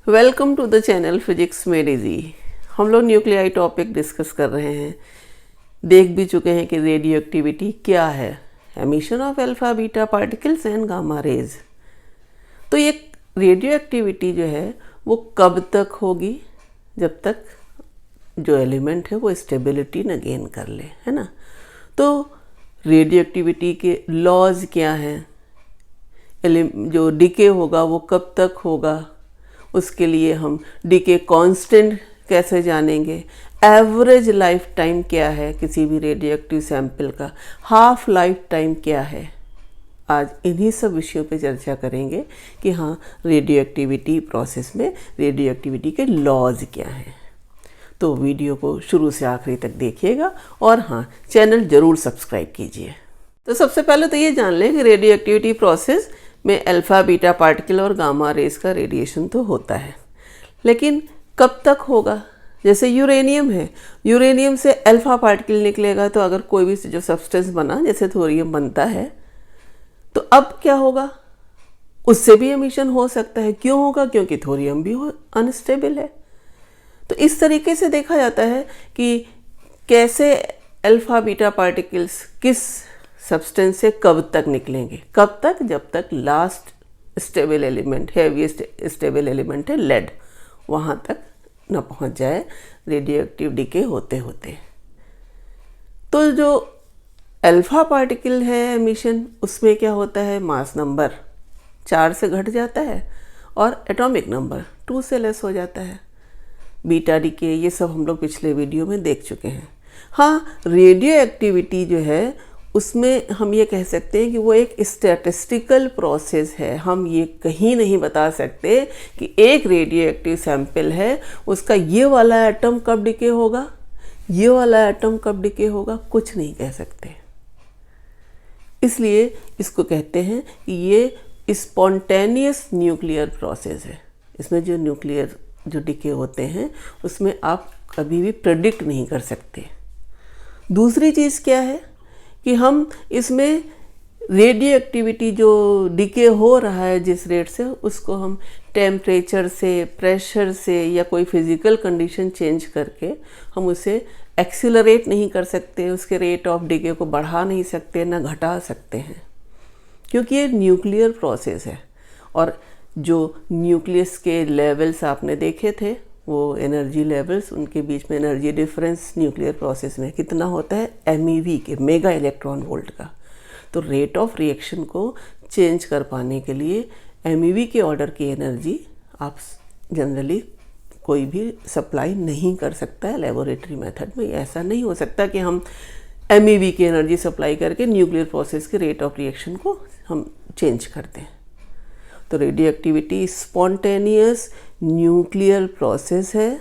Welcome to the channel physics made easy. हम लोग nuclei topic discuss कर रहे हैं। देख भी चुके हैं कि रेडियो एक्टिविटी क्या है, emission of alpha beta particles and gamma rays. तो ये रेडियो एक्टिविटी जो है वो कब तक होगी? जब तक जो एलिमेंट है वो स्टेबिलिटी न गेन कर ले, है ना। तो रेडियो एक्टिविटी के लॉज क्या हैं? जो डीके होगा वो कब तक होगा, उसके लिए हम डीके कांस्टेंट कैसे जानेंगे? एवरेज लाइफ टाइम क्या है किसी भी रेडियो एक्टिव सैंपल का? हाफ लाइफ टाइम क्या है? आज इन्हीं सब विषयों पे चर्चा करेंगे कि हाँ, रेडियो एक्टिविटी प्रोसेस में रेडियो एक्टिविटी के लॉज क्या हैं। तो वीडियो को शुरू से आखिरी तक देखिएगा और हाँ, चैनल ज़रूर सब्सक्राइब कीजिए। तो सबसे पहले तो ये जान लें कि रेडियो एक्टिविटी प्रोसेस में अल्फ़ा बीटा पार्टिकल और गामा रेस का रेडिएशन तो होता है, लेकिन कब तक होगा? जैसे यूरेनियम है, यूरेनियम से अल्फ़ा पार्टिकल निकलेगा, तो अगर कोई भी जो सब्सटेंस बना, जैसे थोरियम बनता है, तो अब क्या होगा? उससे भी एमिशन हो सकता है। क्यों होगा? क्योंकि थोरियम भी अनस्टेबल है। तो इस तरीके से देखा जाता है कि कैसे अल्फ़ा बीटा पार्टिकल्स किस सब्सटेंस से कब तक निकलेंगे। कब तक? जब तक last stable element, heaviest stable element है लेड, वहाँ तक न पहुँच जाए रेडियो एक्टिव डीके होते होते। तो जो अल्फ़ा पार्टिकल है एमिशन, उसमें क्या होता है? मास नंबर 4 से घट जाता है और एटॉमिक नंबर 2 से लेस हो जाता है। बीटा डीके ये सब हम लोग पिछले वीडियो में देख चुके हैं। हाँ, रेडियो एक्टिविटी जो है उसमें हम ये कह सकते हैं कि वो एक स्टैटिस्टिकल प्रोसेस है। हम ये कहीं नहीं बता सकते कि एक रेडियो एक्टिव सैंपल है, उसका ये वाला एटम कब डिके होगा, ये वाला एटम कब डिके होगा, कुछ नहीं कह सकते। इसलिए इसको कहते हैं कि ये स्पॉन्टेनियस न्यूक्लियर प्रोसेस है। इसमें जो न्यूक्लियर जो डिके होते हैं उसमें आप कभी भी प्रेडिक्ट नहीं कर सकते। दूसरी चीज़ क्या है कि हम इसमें रेडियो एक्टिविटी जो डीके हो रहा है जिस रेट से, उसको हम टेम्परेचर से, प्रेशर से या कोई फिज़िकल कंडीशन चेंज करके हम उसे एक्सीलरेट नहीं कर सकते, उसके रेट ऑफ डीके को बढ़ा नहीं सकते, ना घटा सकते हैं, क्योंकि ये न्यूक्लियर प्रोसेस है। और जो न्यूक्लियस के लेवल्स आपने देखे थे, वो एनर्जी लेवल्स, उनके बीच में एनर्जी डिफरेंस न्यूक्लियर प्रोसेस में कितना होता है? MEV के, मेगा इलेक्ट्रॉन वोल्ट का। तो रेट ऑफ रिएक्शन को चेंज कर पाने के लिए MEV के ऑर्डर की एनर्जी आप जनरली कोई भी सप्लाई नहीं कर सकता है लेबोरेटरी मेथड में। ऐसा नहीं हो सकता कि हम MEV की एनर्जी सप्लाई करके न्यूक्लियर प्रोसेस के रेट ऑफ रिएक्शन को हम चेंज कर दें। तो radio activity spontaneous nuclear process है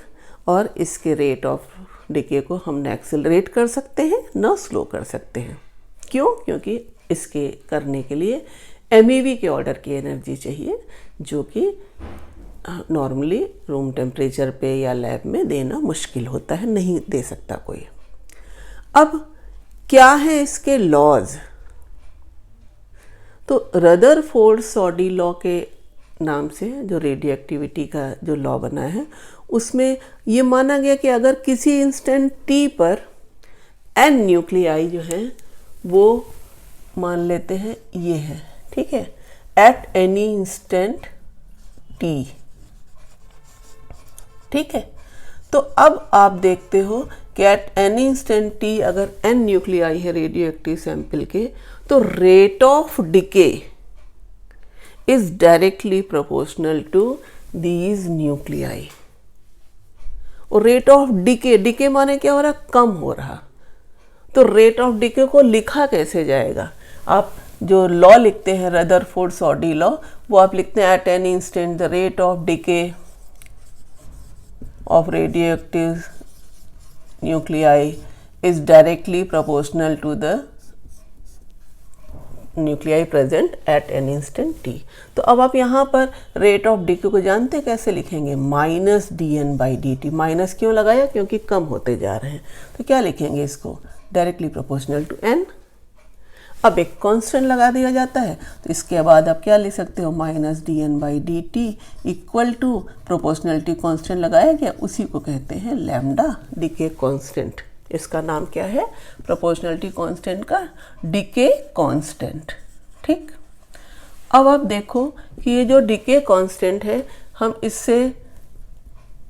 और इसके रेट ऑफ डिके को हम न एक्सेलरेट कर सकते हैं, न स्लो कर सकते हैं। क्यों? क्योंकि इसके करने के लिए MEV के ऑर्डर की एनर्जी चाहिए, जो कि नॉर्मली रूम टेम्परेचर पे या लैब में देना मुश्किल होता है, नहीं दे सकता कोई। अब क्या है इसके लॉज? तो रदरफोर्ड-सॉडी लॉ के नाम से जो रेडियो एक्टिविटी का जो लॉ बना है, उसमें ये माना गया कि अगर किसी इंस्टेंट t पर n न्यूक्लियाई जो है वो मान लेते हैं ये है, ठीक है, एट एनी इंस्टेंट t, ठीक है। तो अब आप देखते हो कि एट एनी इंस्टेंट t अगर n न्यूक्लियाई है रेडियो एक्टिव सैंपल के, तो rate of decay is directly proportional to these nuclei. और रेट ऑफ डिके, डिके माने क्या हो रहा? कम हो रहा। तो रेट ऑफ डिके को लिखा कैसे जाएगा? आप जो लॉ लिखते हैं रदरफोर्ड-सॉडी लॉ, वो आप लिखते हैं at any instant the rate of decay of radio active nuclei is directly proportional to the nuclei present at an instant t। तो अब आप यहाँ पर रेट ऑफ डीके को जानते कैसे लिखेंगे? -dn/dt। माइनस क्यों लगाया? क्योंकि कम होते जा रहे हैं। तो क्या लिखेंगे इसको? Directly proportional to n। अब एक कांस्टेंट लगा दिया जाता है, तो इसके बाद आप क्या लिख सकते हो, minus d n by d t equal to proportionality constant लगाया गया, उसी को कहते हैं लैम्डा डीके कांस्टेंट। इसका नाम क्या है, प्रोपोर्शनलिटी कांस्टेंट का डीके कांस्टेंट। ठीक, अब आप देखो कि ये जो डीके कांस्टेंट है, हम इससे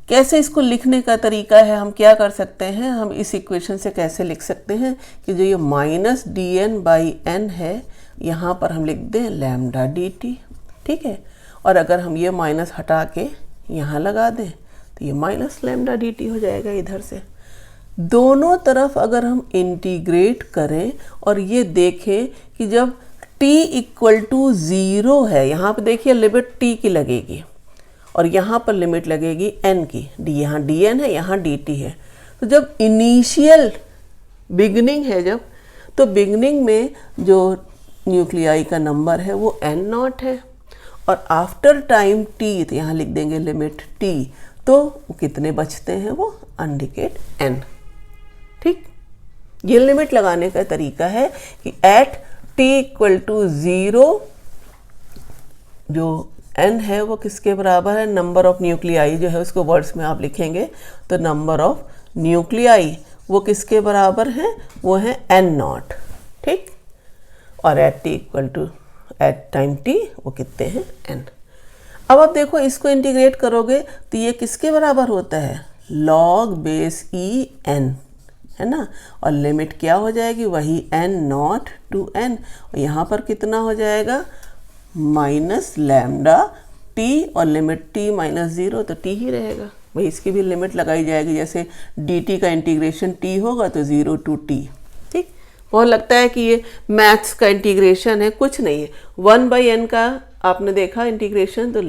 कैसे इसको लिखने का तरीका है, हम क्या कर सकते हैं, हम इस इक्वेशन से कैसे लिख सकते हैं कि जो ये minus d n by n है, यहाँ पर हम लिख दें लैम्डा डी टी। ठीक है, और अगर हम ये माइनस हटा के यहाँ लगा दें तो ये माइनस लैम्डा डी टी हो जाएगा। इधर से दोनों तरफ अगर हम इंटीग्रेट करें और ये देखें कि जब t इक्वल टू 0 है, यहाँ पे देखिए लिमिट t की लगेगी और यहाँ पर लिमिट लगेगी n की, यहाँ dn है, यहाँ dt है। तो जब इनिशियल बिगनिंग है, जब तो बिगनिंग में जो न्यूक्लियाई का नंबर है वो n नॉट है, और आफ्टर टाइम t, तो यहाँ लिख देंगे लिमिट t, तो कितने बचते हैं, वो अनडिकेड n। ठीक, ये लिमिट लगाने का तरीका है कि एट t इक्वल टू 0 जो n है वो किसके बराबर है, नंबर ऑफ न्यूक्लियाई जो है उसको वर्ड्स में आप लिखेंगे तो नंबर ऑफ न्यूक्लियाई वो किसके बराबर है, वो है n नॉट। ठीक, और at t equal to at time t वो कितने हैं, n। अब आप देखो इसको इंटीग्रेट करोगे तो ये किसके बराबर होता है, log बेस e n, है ना, और लिमिट क्या हो जाएगी, वही n नॉट टू n, और यहाँ पर कितना हो जाएगा, माइनस लैम्डा t, और लिमिट t माइनस 0, तो t ही रहेगा। वही इसकी भी लिमिट लगाई जाएगी, जैसे dt का इंटीग्रेशन t होगा तो 0 टू t। ठीक, बहुत लगता है कि ये मैथ्स का इंटीग्रेशन है, कुछ नहीं है। 1/n का आपने देखा इंटीग्रेशन, तो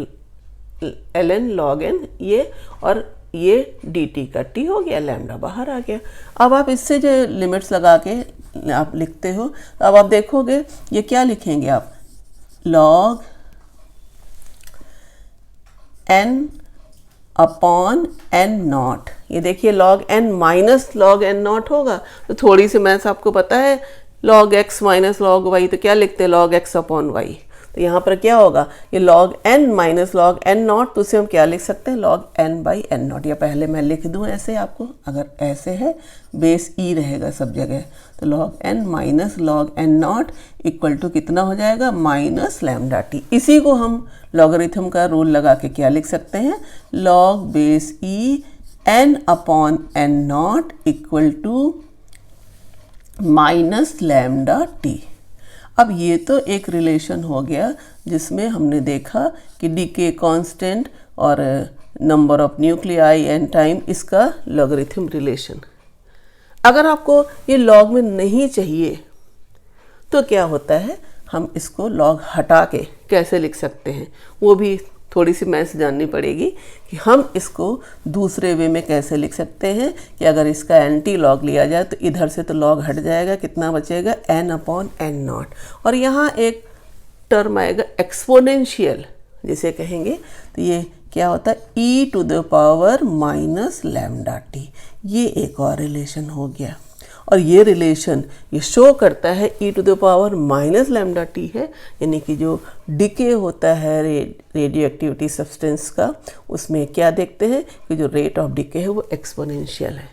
ln log n ये, और ये dt का t हो गया, लैम्डा बाहर आ गया। अब आप इससे जो लिमिट्स लगा के आप लिखते हो, तो अब आप देखोगे ये क्या लिखेंगे आप, log n upon n not. ये देखिए log n minus log n not होगा, तो थोड़ी सी मैथ्स आपको पता है, log x minus log y, तो क्या लिखते हैं, log x अपॉन y। तो यहाँ पर क्या होगा, ये log n minus log n not, तो उसे हम क्या लिख सकते हैं, log n by n not. या पहले मैं लिख दूँ ऐसे आपको, अगर ऐसे है बेस e रहेगा सब जगह, तो log n minus log n nought equal to कितना हो जाएगा, माइनस लैम्डा टी। इसी को हम लॉगरिथम का रूल लगा के क्या लिख सकते हैं, log base e n upon n nought equal to minus lambda t. अब ये तो एक रिलेशन हो गया जिसमें हमने देखा कि डीके कांस्टेंट और number of nuclei and time, इसका लॉगरिथम रिलेशन। अगर आपको ये लॉग में नहीं चाहिए तो क्या होता है, हम इसको लॉग हटा के कैसे लिख सकते हैं, वो भी थोड़ी सी मैथ्स जाननी पड़ेगी कि हम इसको दूसरे वे में कैसे लिख सकते हैं, कि अगर इसका एंटी लॉग लिया जाए तो इधर से तो लॉग हट जाएगा, कितना बचेगा, n अपॉन n नॉट, और यहाँ एक टर्म आएगा एक्सपोनेंशियल जिसे कहेंगे, तो ये क्या होता है, e to the power minus lambda t. ये एक और रिलेशन हो गया, और ये रिलेशन ये शो करता है e to the power minus lambda t है, यानी कि जो डिके होता है रेडियो एक्टिविटी सब्सटेंस का, उसमें क्या देखते हैं कि जो रेट ऑफ डिके है वो एक्सपोनेंशियल है।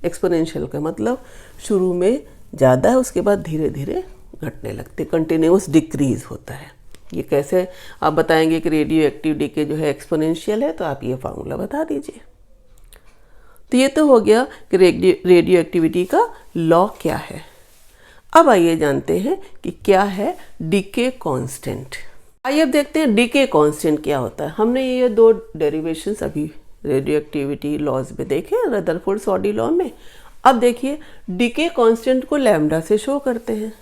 एक्सपोनेंशियल का मतलब शुरू में ज़्यादा है, उसके बाद धीरे धीरे घटने लगते, कंटिन्यूस डिक्रीज होता है। ये कैसे आप बताएंगे कि रेडियो एक्टिव डिके जो है एक्सपोनेंशियल है, तो आप ये फार्मूला बता दीजिए। तो ये तो हो गया कि रेडियो एक्टिविटी का लॉ क्या है। अब आइए जानते हैं कि क्या है डीके कांस्टेंट। आइए अब देखते हैं डीके कांस्टेंट क्या होता है। हमने ये दो डेरिवेशंस अभी रेडियो एक्टिविटी लॉज में देखे, रदरफोर्ड सॉडी लॉ में। अब देखिए डीके कांस्टेंट को लैम्डा से शो करते हैं,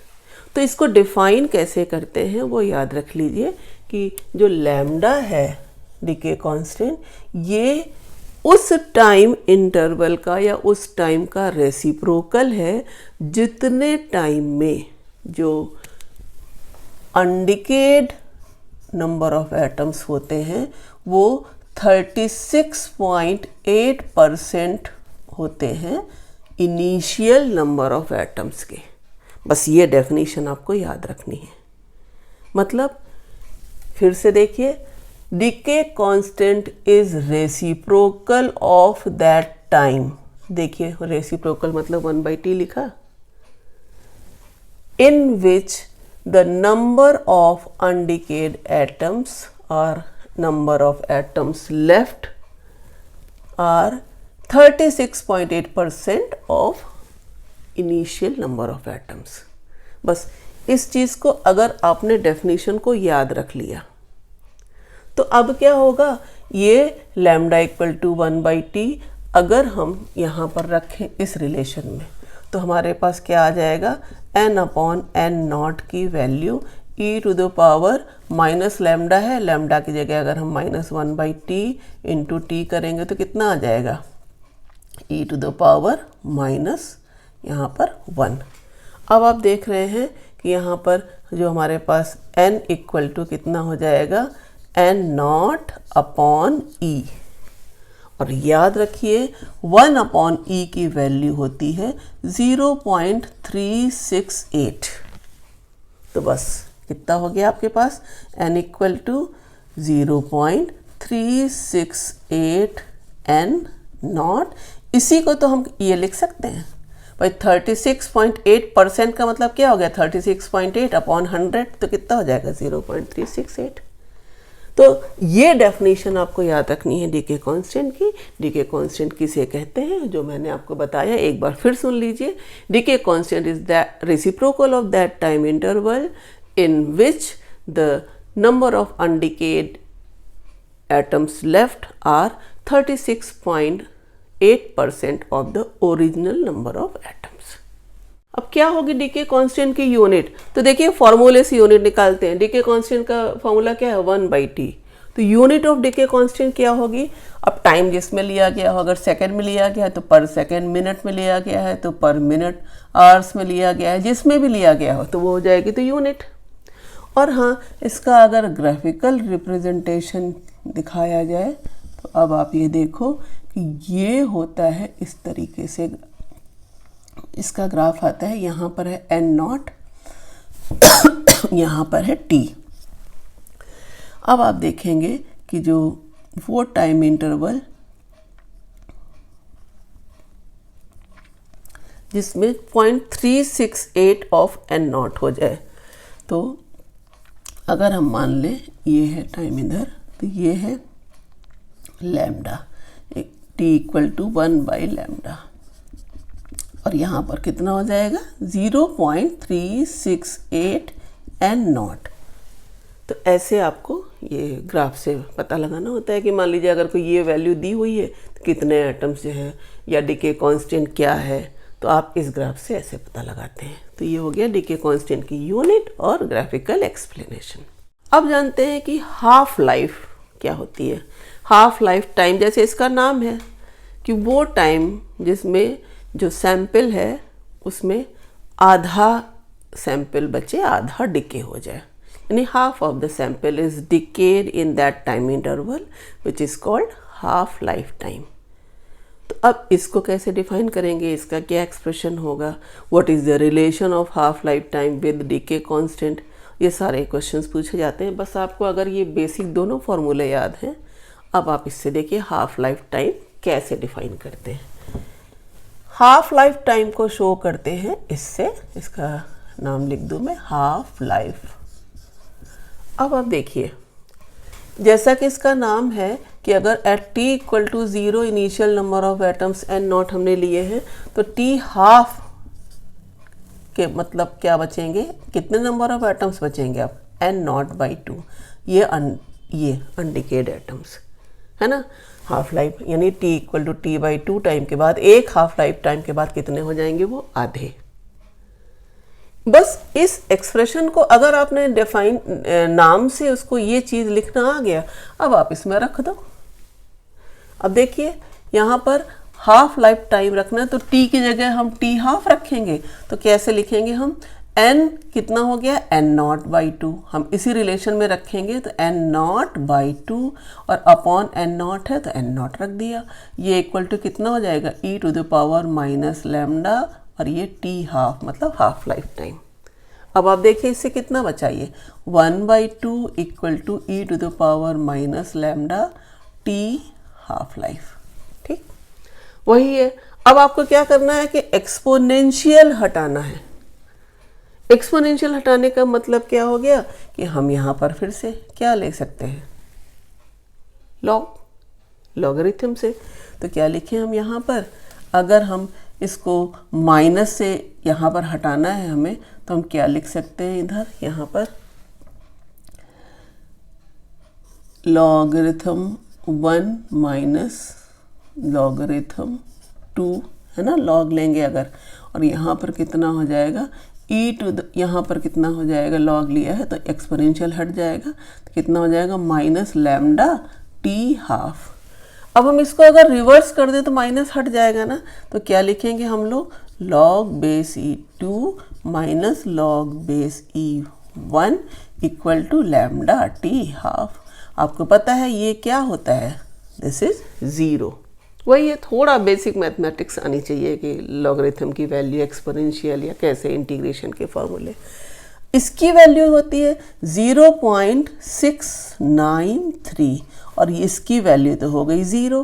तो इसको डिफाइन कैसे करते हैं वो याद रख लीजिए कि जो लैम्डा है डीके कांस्टेंट, ये उस टाइम इंटरवल का या उस टाइम का रेसिप्रोकल है जितने टाइम में जो अनडिकेड नंबर ऑफ एटम्स होते हैं वो 36.8% होते हैं इनिशियल नंबर ऑफ एटम्स के। बस ये डेफिनेशन आपको याद रखनी है। मतलब फिर से देखिए, decay constant is reciprocal of that time. देखिए रेसिप्रोकल मतलब 1/t लिखा, in which the number of undecayed atoms और number of atoms left are 36.8% of initial number of atoms. बस इस चीज़ को अगर आपने डेफिनेशन को याद रख लिया तो अब क्या होगा, ये लैम्डा इक्वल टू 1/t अगर हम यहाँ पर रखें इस रिलेशन में तो हमारे पास क्या आ जाएगा, n/n0 की value e to the power minus lambda है, लैम्डा की जगह अगर हम -1/t इंटू टी करेंगे तो कितना आ जाएगा, e to the power minus यहाँ पर 1। अब आप देख रहे हैं कि यहाँ पर जो हमारे पास n इक्वल टू कितना हो जाएगा, n0/e। और याद रखिए 1/e की वैल्यू होती है 0.368। तो बस कितना हो गया आपके पास, n इक्वल टू 0.368 n0। इसी को तो हम ये लिख सकते हैं भाई, 36.8% का मतलब क्या हो गया, 36.8/100 तो कितना हो जाएगा 0.368। तो ये डेफिनेशन आपको याद रखनी है डीके कांस्टेंट की। डीके कांस्टेंट किसे कहते हैं, जो मैंने आपको बताया एक बार फिर सुन लीजिए। Decay constant is the reciprocal of that time interval in which the number of undecayed atoms left are 36.8% of the original number of atoms. अब क्या होगी डीके कांस्टेंट की यूनिट, तो देखिए फॉर्मूले से यूनिट निकालते हैं। डीके कांस्टेंट का फॉर्मूला क्या है, 1/t। तो यूनिट ऑफ डीके कांस्टेंट क्या होगी, अब टाइम जिसमें लिया गया हो, अगर सेकंड में लिया गया है तो पर सेकंड, मिनट में लिया गया है तो पर मिनट, आवर्स में लिया गया है, जिसमें भी लिया गया हो तो वो हो जाएगी तो यूनिट। और हाँ, इसका अगर ग्राफिकल रिप्रेजेंटेशन दिखाया जाए तो अब आप ये देखो कि ये होता है इस तरीके से, इसका ग्राफ आता है, यहाँ पर है n0, यहाँ पर है t। अब आप देखेंगे कि जो वो टाइम इंटरवल जिसमें 0.368 ऑफ n0 हो जाए, तो अगर हम मान लें ये है टाइम इधर, तो ये है लैम्डा, t इक्वल टू 1/λ, और यहाँ पर कितना हो जाएगा 0.368 n0। तो ऐसे आपको ये ग्राफ से पता लगाना होता है कि मान लीजिए अगर कोई ये वैल्यू दी हुई है तो कितने एटम्स जो हैं या डीके कांस्टेंट क्या है, तो आप इस ग्राफ से ऐसे पता लगाते हैं। तो ये हो गया डीके कांस्टेंट की यूनिट और ग्राफिकल एक्सप्लेनेशन। अब जानते हैं कि हाफ लाइफ क्या होती है। हाफ लाइफ टाइम, जैसे इसका नाम है कि वो टाइम जिसमें जो सैंपल है उसमें आधा सैंपल बचे, आधा डिके हो जाए, यानी half of the sample is decade in that time interval which is called half life time. तो अब इसको कैसे डिफाइन करेंगे, इसका क्या एक्सप्रेशन होगा, what is the relation of half life time with decay constant, ये सारे क्वेश्चंस पूछे जाते हैं। बस आपको अगर ये बेसिक दोनों फॉर्मूले याद हैं, अब आप इससे देखिए हाफ लाइफ टाइम कैसे डिफाइन करते हैं। हाफ लाइफ टाइम को शो करते हैं इससे, इसका नाम लिख दूं मैं, हाफ लाइफ। अब आप देखिए, जैसा कि इसका नाम है कि अगर at t equal to 0 initial number of atoms n0 हमने लिए हैं, तो t हाफ के मतलब क्या बचेंगे, कितने नंबर ऑफ एटम्स बचेंगे अब, n0/2। ये अनडिकेड एटम्स है ना। हाफ लाइफ यानी t equal to t/2 time के बाद, एक हाफ लाइफ टाइम के बाद कितने हो जाएंगे, वो आधे। बस इस एक्सप्रेशन को अगर आपने डिफाइन नाम से उसको ये चीज़ लिखना आ गया, अब आप इसमें रख दो। अब देखिए यहाँ पर हाफ लाइफ टाइम रखना है तो t की जगह हम t हाफ रखेंगे, तो कैसे लिखेंगे हम, n कितना हो गया n0/2, हम इसी रिलेशन में रखेंगे तो n0/2 और अपॉन n0 है तो n0 रख दिया। ये इक्वल टू कितना हो जाएगा e to the power minus lambda और ये टी हाफ मतलब हाफ लाइफ टाइम। अब आप देखिए इससे कितना बचा, ये 1/2 equal to e to the power minus lambda t half life. ठीक, वही है। अब आपको क्या करना है कि एक्सपोनेंशियल हटाना है। एक्सपोनेंशियल हटाने का मतलब क्या हो गया कि हम यहाँ पर फिर से क्या ले सकते हैं, लॉगरिथम से। तो क्या लिखें हम यहाँ पर, अगर हम इसको माइनस से यहाँ पर हटाना है हमें, तो हम क्या लिख सकते हैं इधर, यहाँ पर लॉगरिथम 1 माइनस लॉगरिथम 2, है ना, लॉग लेंगे अगर, और यहाँ पर कितना हो जाएगा ई टू द, यहाँ पर कितना हो जाएगा, लॉग लिया है तो एक्सपोनेंशियल हट जाएगा, तो कितना हो जाएगा माइनस लैम्डा टी हाफ। अब हम इसको अगर रिवर्स कर दें तो माइनस हट जाएगा ना, तो क्या लिखेंगे हम लोग, log base E2 minus log base E1 equal to lambda t half. आपको पता है ये क्या होता है, दिस इज 0। वही है, थोड़ा बेसिक मैथमेटिक्स आनी चाहिए कि लॉगरिथम की वैल्यू, एक्सपोनेंशियल या कैसे इंटीग्रेशन के फॉर्मूले। इसकी वैल्यू होती है 0.693 और इसकी वैल्यू तो हो गई 0,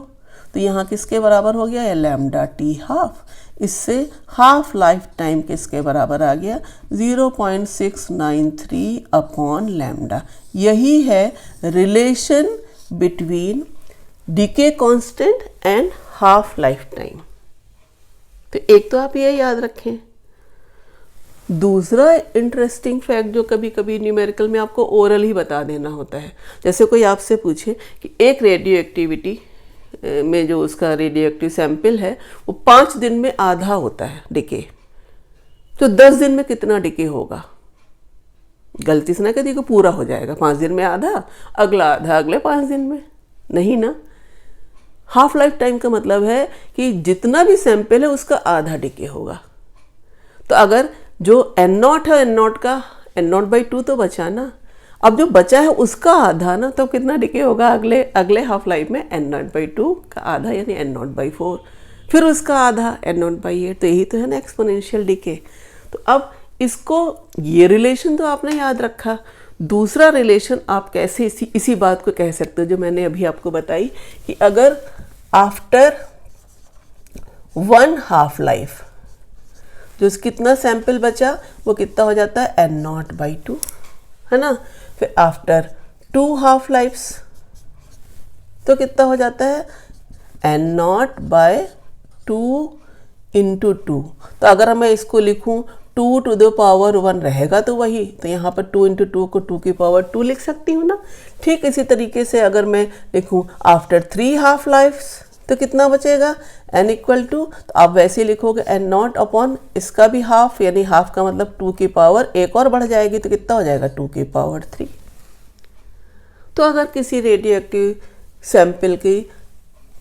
तो यहाँ किसके बराबर हो गया, लैम्डा टी हाफ। इससे हाफ लाइफ टाइम किसके बराबर आ गया, 0.693 अपॉन लैम्डा। यही है relation between decay constant and half life time. तो एक तो आप ये याद रखें। दूसरा इंटरेस्टिंग फैक्ट जो कभी कभी न्यूमेरिकल में आपको ओरल ही बता देना होता है, जैसे कोई आपसे पूछे कि एक रेडियो एक्टिविटी में जो उसका रेडियो एक्टिव सैंपल है वो 5 दिन में आधा होता है डिके, तो 10 दिन में कितना डिके होगा। गलती से ना कभी को पूरा हो जाएगा 5 दिन में आधा, अगला आधा अगले 5 दिन में, नहीं ना। हाफ लाइफ टाइम का मतलब है कि जितना भी सैंपल है उसका आधा डिके होगा। तो अगर जो n0 है, n0 का n0/2 तो बचा ना, अब जो बचा है उसका आधा ना, तो कितना डिके होगा अगले हाफ लाइफ में, n0/2 का आधा यानी n0/4, फिर उसका आधा n0/8। तो यही तो है ना एक्सपोनेंशियल डिके। तो अब इसको, ये रिलेशन तो आपने याद रखा। दूसरा रिलेशन आप कैसे इसी बात को कह सकते हो जो मैंने अभी आपको बताई कि अगर आफ्टर 1 हाफ लाइफ जो कितना सैंपल बचा वो कितना हो जाता है n0/2, है ना। फिर आफ्टर 2 हाफ लाइफ्स तो कितना हो जाता है n0/2 इंटू 2। तो अगर मैं इसको लिखूं 2 टू द पावर 1 रहेगा तो वही, तो यहाँ पर 2 इंटू 2 को 2 की पावर 2 लिख सकती हूँ ना। ठीक इसी तरीके से अगर मैं लिखूँ आफ्टर 3 हाफ लाइफ्स तो कितना बचेगा n इक्वल टू, तो आप वैसे लिखोगे n0 अपॉन इसका भी हाफ, यानी हाफ का मतलब 2 की पावर एक और बढ़ जाएगी तो कितना हो जाएगा 2 की पावर 3। तो अगर किसी रेडियो एक्टिव सैंपल की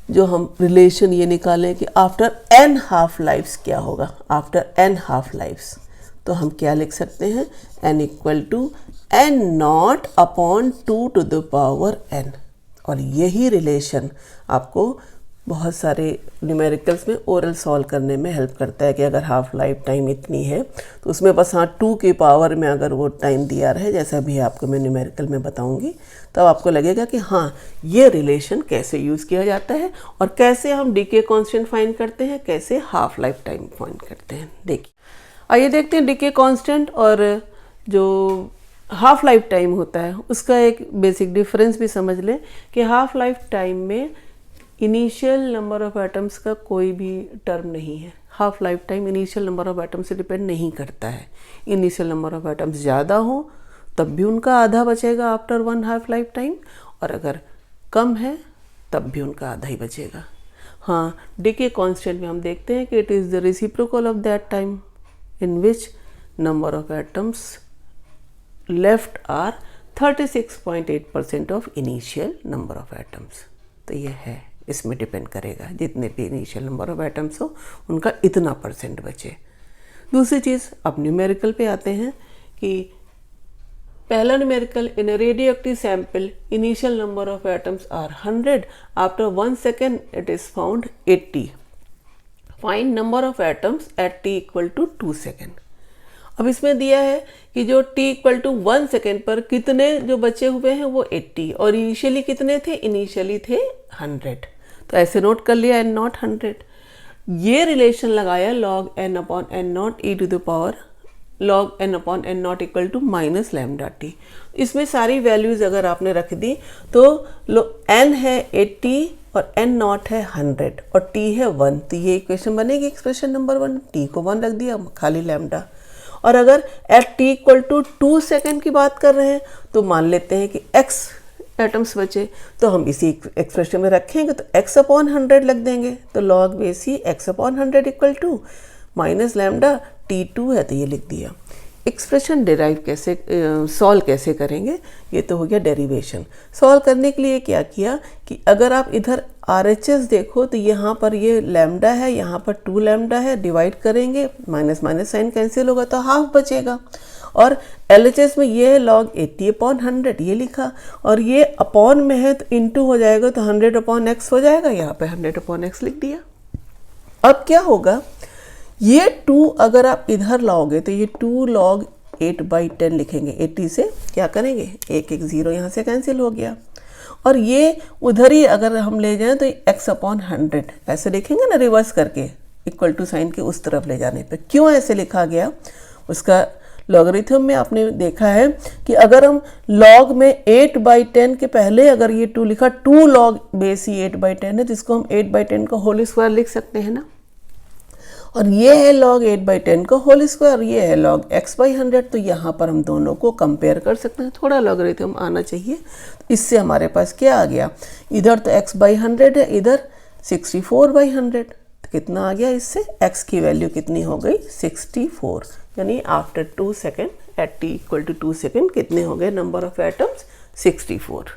जो हम रिलेशन ये निकालें कि आफ्टर n हाफ लाइफ्स क्या होगा, आफ्टर n हाफ लाइफ्स, तो हम क्या लिख सकते हैं n equal to n0 upon 2 to the power n। और यही रिलेशन आपको बहुत सारे न्यूमेरिकल्स में ओरल सॉल्व करने में हेल्प करता है कि अगर हाफ लाइफ टाइम इतनी है तो उसमें बस 2 की पावर में अगर वो टाइम दिया रहे, जैसा भी आपको मैं न्यूमेरिकल में बताऊंगी, तब आपको लगेगा कि हाँ ये रिलेशन कैसे यूज़ किया जाता है और कैसे हम डीके कांस्टेंट फाइंड करते हैं, कैसे हाफ लाइफ टाइम फाइंड करते हैं। देखिए, आइए देखते हैं डीके कांस्टेंट और जो हाफ लाइफ टाइम होता है उसका एक बेसिक डिफरेंस भी समझ लें कि हाफ लाइफ टाइम में इनिशियल नंबर ऑफ एटम्स का कोई भी टर्म नहीं है। Half life time initial number of atoms से डिपेंड नहीं करता है। इनिशियल नंबर ऑफ एटम्स ज़्यादा हो तब भी उनका आधा बचेगा आफ्टर 1 हाफ लाइफ टाइम, और अगर कम है तब भी उनका आधा ही बचेगा। हाँ, डीके कांस्टेंट में हम देखते हैं कि it is the reciprocal of that time in which number of atoms left are 36.8% of initial number of atoms. तो ये है, इसमें डिपेंड करेगा जितने भी इनिशियल नंबर ऑफ एटम्स हो उनका इतना % बचे। दूसरी चीज़, अब न्यूमेरिकल पे आते हैं कि पहला numerical, in a radio active sample initial number of atoms are 100, after 1 second it is found 80। Find number of atoms at t equal to 2 second. अब इसमें दिया है कि जो t इक्वल टू 1 सेकेंड पर कितने जो बचे हुए हैं वो 80, और इनिशियली कितने थे, इनिशियली थे 100। तो ऐसे नोट कर लिया n नॉट 100। ये रिलेशन लगाया log n upon n nought e to the power log n upon n nought equal to minus lambda t. इसमें सारी वैल्यूज अगर आपने रख दी तो n है 80 और n नॉट है 100 और t है 1, तो ये इक्वेशन बनेगी एक्सप्रेशन नंबर 1। t को 1 रख दिया, खाली लैम्डा। और अगर at t equal to 2 second की बात कर रहे हैं तो मान लेते हैं कि x एटम्स बचे, तो हम इसी एक्सप्रेशन में रखेंगे तो x अपॉन 100 लग देंगे। तो log base e x upon 100 equal to minus lambda t2 है, तो ये लिख दिया। एक्सप्रेशन डिराइव कैसे, सॉल्व कैसे करेंगे, ये तो हो गया डेरिवेशन। सॉल्व करने के लिए क्या किया कि अगर आप इधर RHS देखो तो यहाँ पर ये लैम्डा है, यहाँ पर 2 लैम्डा है, डिवाइड करेंगे, माइनस माइनस साइन कैंसिल होगा तो हाफ बचेगा। और LHS में ये है log 80 अपॉन 100, ये लिखा, और ये अपॉन में है तो इनटू हो जाएगा तो 100 अपॉन x हो जाएगा, यहाँ पे 100 अपॉन x लिख दिया। अब क्या होगा, ये 2 अगर आप इधर लाओगे तो ये 2 log 8/10 लिखेंगे। 80 से क्या करेंगे, 1 1 0 यहाँ से कैंसिल हो गया, और ये उधर ही अगर हम ले जाएं तो x अपॉन 100 ऐसे लिखेंगे ना, रिवर्स करके इक्वल टू साइन के उस तरफ ले जाने पे। क्यों ऐसे लिखा गया, उसका लॉगरिथम में आपने देखा है कि अगर हम log में 8/10 के पहले अगर ये 2 लिखा, 2 log बेसी 8/10 है, जिसको हम 8/10 का होल स्क्वायर लिख सकते हैं ना, और ये है log 8/10 का होल स्क्वायर, ये है log x/100। तो यहाँ पर हम दोनों को कंपेयर कर सकते हैं, थोड़ा लॉगरिथम आना चाहिए। इससे हमारे पास क्या आ गया, इधर तो x/100 है, इधर 64/100, तो कितना आ गया, इससे x की वैल्यू कितनी हो गई, 64। यानी after 2 second at t equal to 2 second कितने हो गए नंबर ऑफ एटम्स, 64।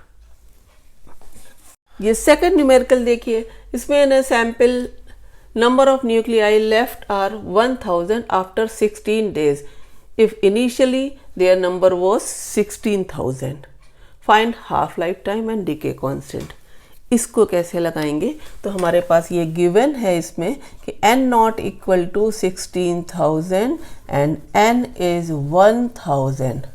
ये सेकेंड न्यूमेरिकल देखिए, इसमें ना sample number of nuclei left are 1000 after 16 days if initially their number was 16,000. Find half life time and decay constant. इसको कैसे लगाएंगे, तो हमारे पास ये गिवन है इसमें कि n nought equal to 16,000 and n is 1000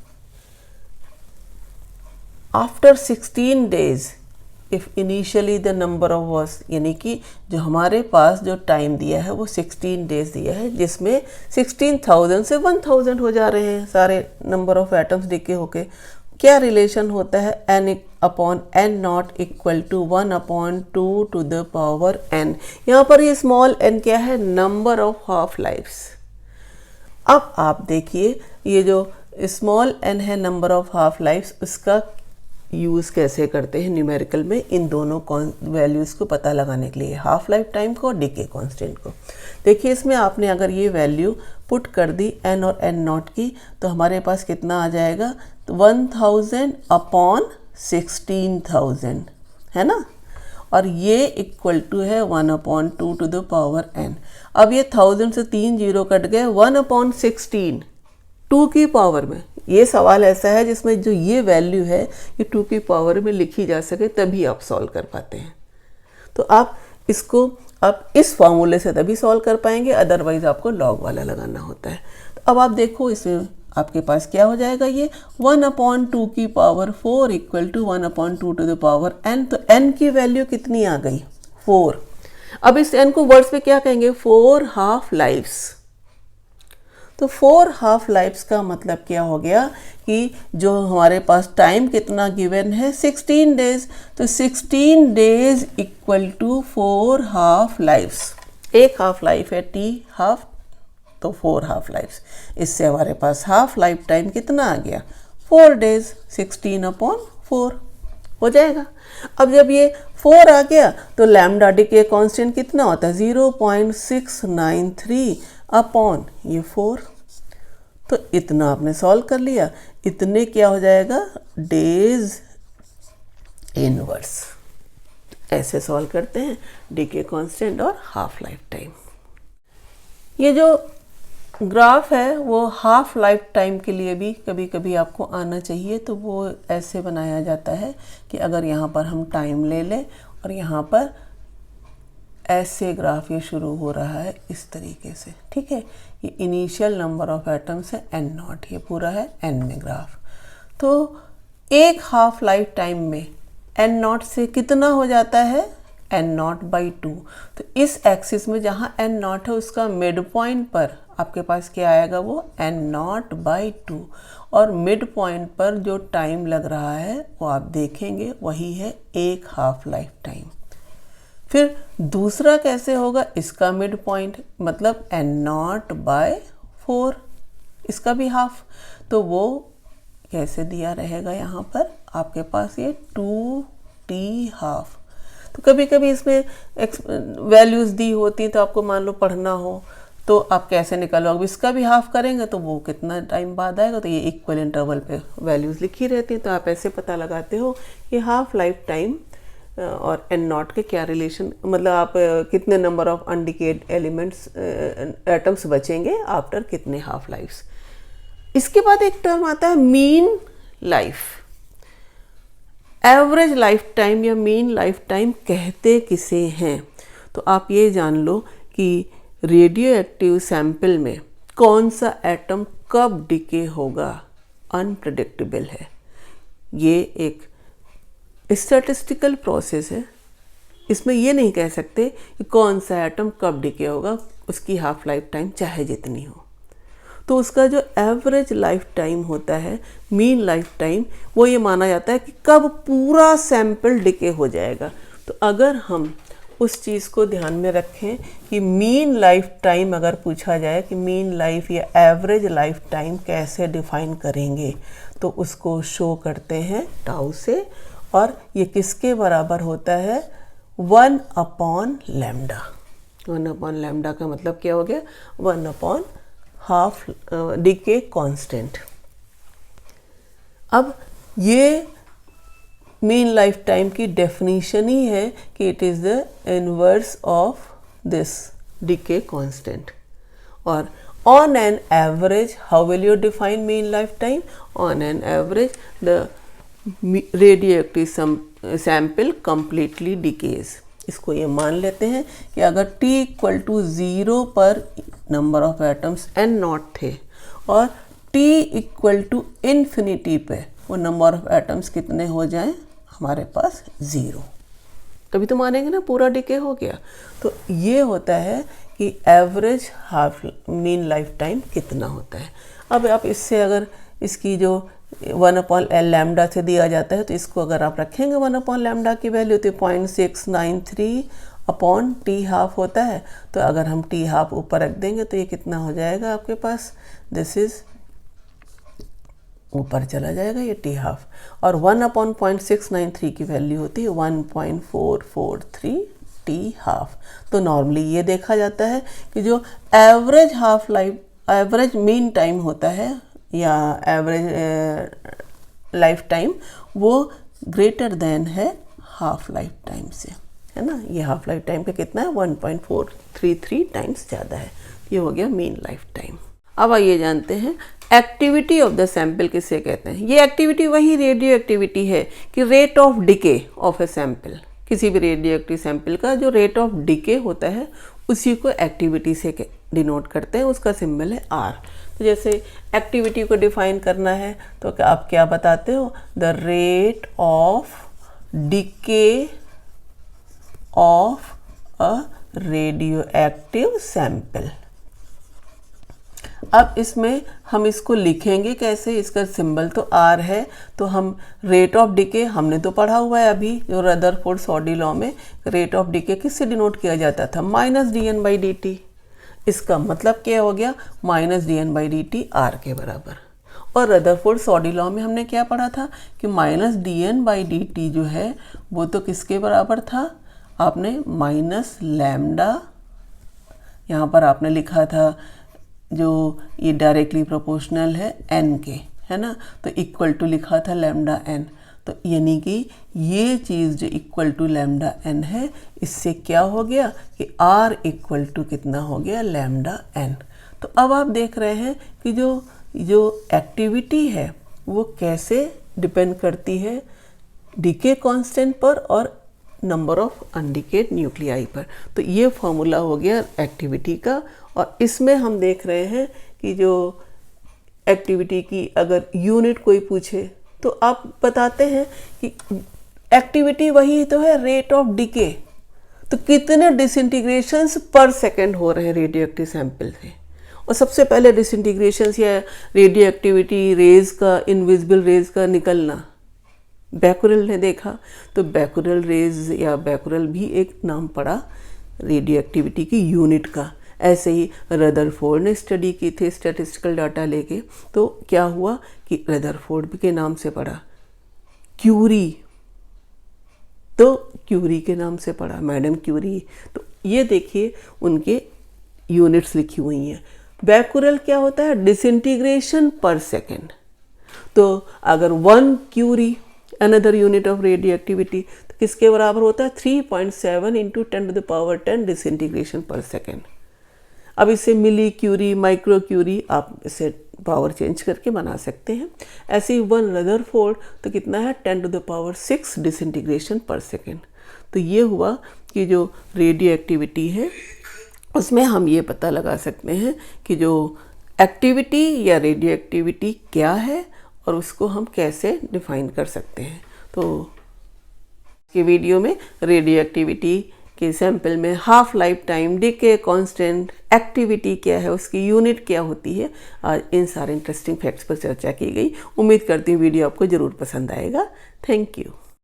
after 16 days if initially the number of was, यानी कि जो हमारे पास जो टाइम दिया है वो 16 डेज दिया है, जिसमें 16,000 से 1000 हो जा रहे हैं सारे नंबर ऑफ एटम्स डिके होके। क्या रिलेशन होता है, n upon n nought equal to 1/2 to the power n। यहाँ पर ये स्मॉल n क्या है, नंबर ऑफ हाफ लाइफ्स। अब आप देखिए ये जो स्मॉल n है नंबर ऑफ हाफ लाइफ्स, उसका यूज़ कैसे करते हैं न्यूमेरिकल में इन दोनों वैल्यूज़ को पता लगाने के लिए, हाफ लाइफ टाइम को और डिके कांस्टेंट को। देखिए इसमें आपने अगर ये वैल्यू पुट कर दी n और n नॉट की, तो हमारे पास कितना आ जाएगा, तो 1000 अपॉन 16,000 है ना, और ये इक्वल टू है 1/2 टू द पावर n। अब ये 1000 से 3 0 कट गए, 1/16 2 की पावर में। ये सवाल ऐसा है जिसमें जो ये वैल्यू है ये 2 की पावर में लिखी जा सके तभी आप सॉल्व कर पाते हैं। तो आप इसको आप इस फॉर्मूले से तभी सॉल्व कर पाएंगे, अदरवाइज आपको लॉग वाला लगाना होता है। तो अब आप देखो इसमें आपके पास क्या हो जाएगा, ये 1/2 की power 4 equal to 1/2 to the power n। तो n की वैल्यू कितनी आ गई, 4। अब इस n को वर्ड्स में क्या कहेंगे, 4 हाफ लाइफ्स। तो 4 हाफ लाइफ्स का मतलब क्या हो गया कि जो हमारे पास टाइम कितना गिवन है, 16 डेज। तो 16 days equal to 4 half lifes. एक हाफ लाइफ है t हाफ, तो 4 हाफ लाइफ्स। इससे हमारे पास हाफ लाइफ टाइम कितना आ गया, 4 डेज, 16/4 हो जाएगा। अब जब ये 4 आ गया तो लैम्डा डिके कांस्टेंट कितना होता है, 0.693 अपॉन ये 4। तो इतना आपने सॉल्व कर लिया, इतने क्या हो जाएगा, डेज इनवर्स। ऐसे सॉल्व करते हैं डिके कांस्टेंट और हाफ लाइफ टाइम। ये जो ग्राफ है वो हाफ लाइफ टाइम के लिए भी कभी कभी आपको आना चाहिए। तो वो ऐसे बनाया जाता है कि अगर यहाँ पर हम टाइम ले लें और यहाँ पर ऐसे ग्राफ ये शुरू हो रहा है इस तरीके से, ठीक है। ये इनिशियल नंबर ऑफ एटम्स है n0, ये पूरा है n में ग्राफ। तो एक हाफ लाइफ टाइम में n0 से कितना हो जाता है, n0/2। तो इस एक्सिस में जहाँ n0 है उसका मिड पॉइंट पर आपके पास क्या आएगा, वो n0/2, और मिड पॉइंट पर जो टाइम लग रहा है वो आप देखेंगे वही है एक हाफ लाइफ टाइम। फिर दूसरा कैसे होगा, इसका मिड पॉइंट मतलब n0/4, इसका भी हाफ, तो वो कैसे दिया रहेगा, यहाँ पर आपके पास ये 2t½ तो कभी कभी इसमें वैल्यूज़ दी होती हैं तो आपको मान लो पढ़ना हो तो आप कैसे निकालोगे, इसका भी हाफ करेंगे तो वो कितना टाइम बाद आएगा, तो ये इक्वल इंटरवल पे वैल्यूज़ लिखी रहती हैं, तो आप ऐसे पता लगाते हो कि हाफ लाइफ टाइम और n0 के क्या रिलेशन, मतलब आप कितने नंबर ऑफ अनडिकेड एलिमेंट्स एटम्स बचेंगे आफ्टर कितने हाफ लाइफ्स। इसके बाद एक टर्म आता है mean life. Average life time या मीन लाइफ टाइम कहते किसे हैं, तो आप ये जान लो कि रेडियो एक्टिव सैंपल में कौन सा एटम कब डिके होगा अनप्रेडिक्टेबल है। ये एक स्टैटिस्टिकल प्रोसेस है, इसमें ये नहीं कह सकते कि कौन सा एटम कब डिके होगा, उसकी हाफ लाइफ टाइम चाहे जितनी हो। तो उसका जो एवरेज लाइफ टाइम होता है, मीन लाइफ टाइम, वो ये माना जाता है कि कब पूरा सैंपल डिके हो जाएगा। तो अगर हम उस चीज़ को ध्यान में रखें कि मीन लाइफ टाइम अगर पूछा जाए कि मीन लाइफ या एवरेज लाइफ टाइम कैसे डिफाइन करेंगे, तो उसको शो करते हैं टाउ से, और ये किसके बराबर होता है, 1/λ। 1/λ का मतलब क्या हो गया, 1/हाफ डिके कांस्टेंट। अब ये मीन लाइफ टाइम की डेफिनेशन ही है कि it is the inverse of this decay constant. और on an average, how will you define mean life time, on an average the radioactive sample completely decays. इसको ये मान लेते हैं कि अगर t = 0 पर नंबर ऑफ एटम्स n0 थे और t = पे वो नंबर ऑफ एटम्स कितने हो जाएं, हमारे पास 0, तभी तो मानेंगे ना पूरा डिके हो गया। तो ये होता है कि average half mean life time कितना होता है। अब आप इससे अगर इसकी जो 1/λ से दिया जाता है, तो इसको अगर आप रखेंगे 1/λ की वैल्यू तो 0.693/t½ होता है। तो अगर हम t½ ऊपर रख देंगे तो ये कितना हो जाएगा आपके पास, दिस इज़ ऊपर चला जाएगा ये t½ और 1/0.693 की वैल्यू होती है 1.443 t½ तो नॉर्मली ये देखा जाता है कि जो average half life, average mean time होता है या एवरेज लाइफ टाइम, वो ग्रेटर देन है हाफ लाइफ टाइम से, है ना। ये हाफ लाइफ टाइम का कितना है, 1.433 टाइम्स ज़्यादा है। ये हो गया मीन लाइफ टाइम। अब आइए जानते हैं एक्टिविटी ऑफ द सैंपल किसे कहते हैं। ये एक्टिविटी वही रेडियो एक्टिविटी है कि rate of decay of a sample, किसी भी रेडियो एक्टिव सैंपल का जो रेट ऑफ डिके होता है उसी को एक्टिविटी से डिनोट करते हैं, उसका सिंबल है R। तो जैसे एक्टिविटी को डिफाइन करना है तो आप क्या बताते हो, the rate of decay of a radio active sample. अब इसमें हम इसको लिखेंगे कैसे, इसका सिंबल तो R है, तो हम रेट ऑफ डिके हमने तो पढ़ा हुआ है अभी जो रदरफोर्ड-सॉडी लॉ में रेट ऑफ डिके किससे डिनोट किया जाता था, -dN/dt। इसका मतलब क्या हो गया, -dN/dt R के बराबर। और रदरफोर्ड-सॉडी लॉ में हमने क्या पढ़ा था कि -dN/dt जो है वो तो किसके बराबर था, आपने -λ, यहाँ पर आपने लिखा था जो ये डायरेक्टली प्रोपोर्शनल है n के, है ना, तो इक्वल टू लिखा था λn। तो यानी कि ये चीज़ जो इक्वल टू λn है, इससे क्या हो गया कि R इक्वल टू कितना हो गया, λn। तो अब आप देख रहे हैं कि जो एक्टिविटी है वो कैसे डिपेंड करती है डिके कांस्टेंट पर और नंबर ऑफ अनडिकेड न्यूक्लियाई पर। तो ये फॉर्मूला हो गया एक्टिविटी का। और इसमें हम देख रहे हैं कि जो एक्टिविटी की अगर यूनिट कोई पूछे तो आप बताते हैं कि एक्टिविटी वही तो है, रेट ऑफ डिके। तो कितने डिसइंटीग्रेशंस पर सेकेंड हो रहे हैं रेडियो एक्टिव सैंपल से। और सबसे पहले डिसइंटीग्रेशंस या रेडियो एक्टिविटी रेज का, इनविजिबल रेज का निकलना बैकुरल ने देखा। तो बैकुरल रेज या बैकुरल भी एक नाम पड़ा रेडियो एक्टिविटी की यूनिट का। ऐसे ही रदरफोर्ड ने स्टडी की थी स्टैटिस्टिकल डाटा लेके। तो क्या हुआ कि रदरफोर्ड के नाम से पड़ा। क्यूरी, तो क्यूरी के नाम से पड़ा, मैडम क्यूरी। तो ये देखिए उनके यूनिट्स लिखी हुई हैं। बैकुरल क्या होता है? डिसइंटीग्रेशन पर सेकेंड। तो अगर 1 curie another unit of radioactivity तो किसके बराबर होता है? 3.7 इंटू 10⁻10 डिसइंटीग्रेशन पर सेकेंड। अब इसे मिली क्यूरी, माइक्रो क्यूरी आप इसे पावर चेंज करके बना सकते हैं। ऐसे ही 1 रदरफोर्ड तो कितना है? 10⁻6 डिसइंटीग्रेशन पर सेकेंड। तो ये हुआ कि जो रेडियो एक्टिविटी है उसमें हम ये पता लगा सकते हैं कि जो एक्टिविटी या रेडियो एक्टिविटी क्या है और उसको हम कैसे डिफाइन कर सकते हैं। तो के वीडियो में रेडियो एक्टिविटी के सैंपल में half life time, decay constant, activity क्या है, उसकी यूनिट क्या होती है, आज इन सारे इंटरेस्टिंग फैक्ट्स पर चर्चा की गई। उम्मीद करती हूँ वीडियो आपको ज़रूर पसंद आएगा। Thank you.